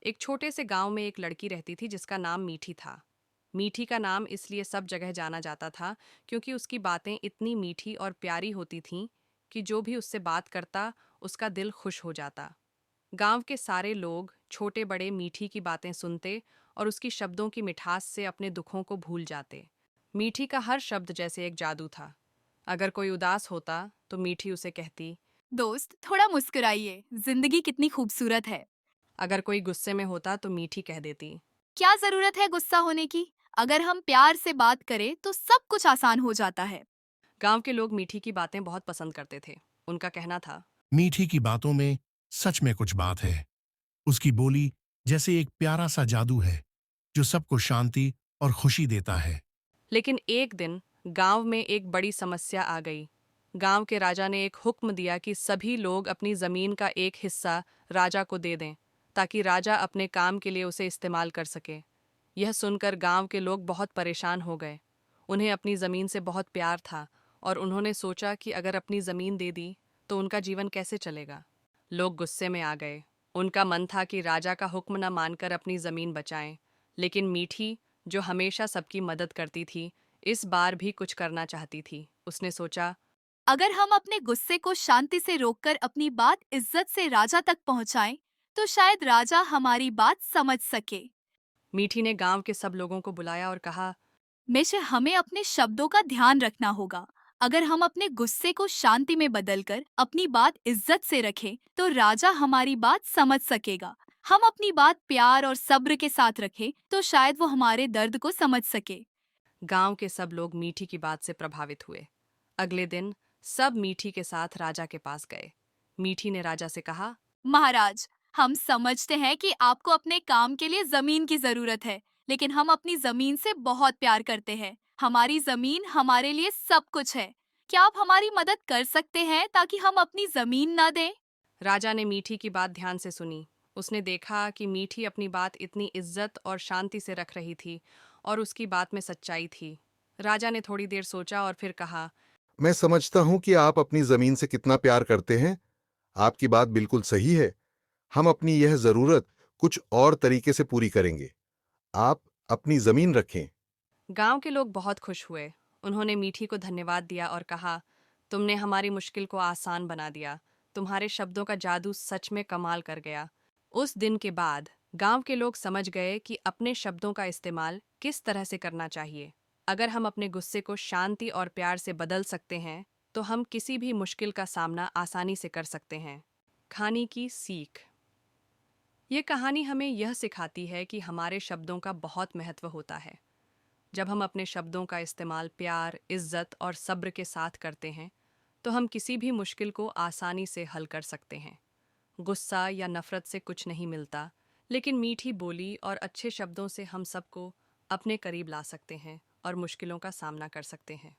एक छोटे से गांव में एक लड़की रहती थी जिसका नाम मीठी था। मीठी का नाम इसलिए सब जगह जाना जाता था क्योंकि उसकी बातें इतनी मीठी और प्यारी होती थीं कि जो भी उससे बात करता उसका दिल खुश हो जाता। गांव के सारे लोग छोटे बड़े मीठी की बातें सुनते और उसकी शब्दों की मिठास से अपने दुखों को भूल जाते। मीठी का हर शब्द जैसे एक जादू था। अगर कोई उदास होता तो मीठी उसे कहती। दोस्त, थोड़ा मुस्कुराइए, जिंदगी कितनी खूबसूरत है। अगर कोई गुस्से में होता तो मीठी कह देती। क्या जरूरत है गुस्सा होने की? अगर हम प्यार से बात करें तो सब कुछ आसान हो जाता है। गांव के लोग मीठी की बातें बहुत पसंद करते थे। उनका कहना था। मीठी की बातों में सच में कुछ बात है। उसकी बोली जैसे एक प्यारा सा जादू है जो सबको शांति और खुशी देता है। लेकिन एक दिन गांव में एक बड़ी समस्या आ गई। गांव के राजा ने एक हुक्म दिया कि सभी लोग अपनी जमीन का एक हिस्सा राजा को दे दें ताकि राजा अपने काम के लिए उसे इस्तेमाल कर सके। यह सुनकर गांव के लोग बहुत परेशान हो गए। उन्हें अपनी जमीन से बहुत प्यार था और उन्होंने सोचा कि अगर अपनी जमीन दे दी तो उनका जीवन कैसे चलेगा। लोग गुस्से में आ गए। उनका मन था कि राजा का हुक्म न मानकर अपनी जमीन बचाएं। लेकिन मीठी, जो हमेशा सबकी मदद करती थी, इस बार भी कुछ करना चाहती थी। उसने सोचा। अगर हम अपने गुस्से को शांति से रोककर अपनी बात इज्जत से राजा तक पहुंचाएं, तो शायद राजा हमारी बात समझ सके। मीठी ने गांव के सब लोगों को बुलाया और कहा। हमेशा हमें अपने शब्दों का ध्यान रखना होगा। अगर हम अपने गुस्से को शांति में बदलकर अपनी बात इज्जत से रखें, तो राजा हमारी बात समझ सकेगा। हम अपनी बात प्यार और सब्र के साथ रखें, तो शायद वो हमारे दर्द को समझ सके। गांव के सब लोग मीठी की बात से प्रभावित हुए। अगले दिन सब मीठी के साथ राजा के पास गए। मीठी ने राजा से कहा। महाराज, हम समझते हैं कि आपको अपने काम के लिए जमीन की जरूरत है, लेकिन हम अपनी जमीन से बहुत प्यार करते हैं। हमारी जमीन हमारे लिए सब कुछ है। क्या आप हमारी मदद कर सकते हैं ताकि हम अपनी जमीन न दें? राजा ने मीठी की बात ध्यान से सुनी। उसने देखा कि मीठी अपनी बात इतनी इज्जत और शांति से रख रही थी और उसकी बात में सच्चाई थी। राजा ने थोड़ी देर सोचा और फिर कहा। मैं समझता हूं कि आप अपनी जमीन से कितना प्यार करते हैं। आपकी बात बिल्कुल सही है। हम अपनी यह जरूरत कुछ और तरीके से पूरी करेंगे। आप अपनी जमीन रखें। गांव के लोग बहुत खुश हुए। उन्होंने मीठी को धन्यवाद दिया और कहा, तुमने हमारी मुश्किल को आसान बना दिया। तुम्हारे शब्दों का जादू सच में कमाल कर गया। उस दिन के बाद गांव के लोग समझ गए कि अपने शब्दों का इस्तेमाल किस तरह से करना चाहिए। अगर हम अपने गुस्से को शांति और प्यार से बदल सकते हैं तो हम किसी भी मुश्किल का सामना आसानी से कर सकते हैं। कहानी की सीख। ये कहानी हमें यह सिखाती है कि हमारे शब्दों का बहुत महत्व होता है। जब हम अपने शब्दों का इस्तेमाल प्यार, इज्जत और सब्र के साथ करते हैं तो हम किसी भी मुश्किल को आसानी से हल कर सकते हैं। गुस्सा या नफरत से कुछ नहीं मिलता, लेकिन मीठी बोली और अच्छे शब्दों से हम सबको अपने करीब ला सकते हैं और मुश्किलों का सामना कर सकते हैं।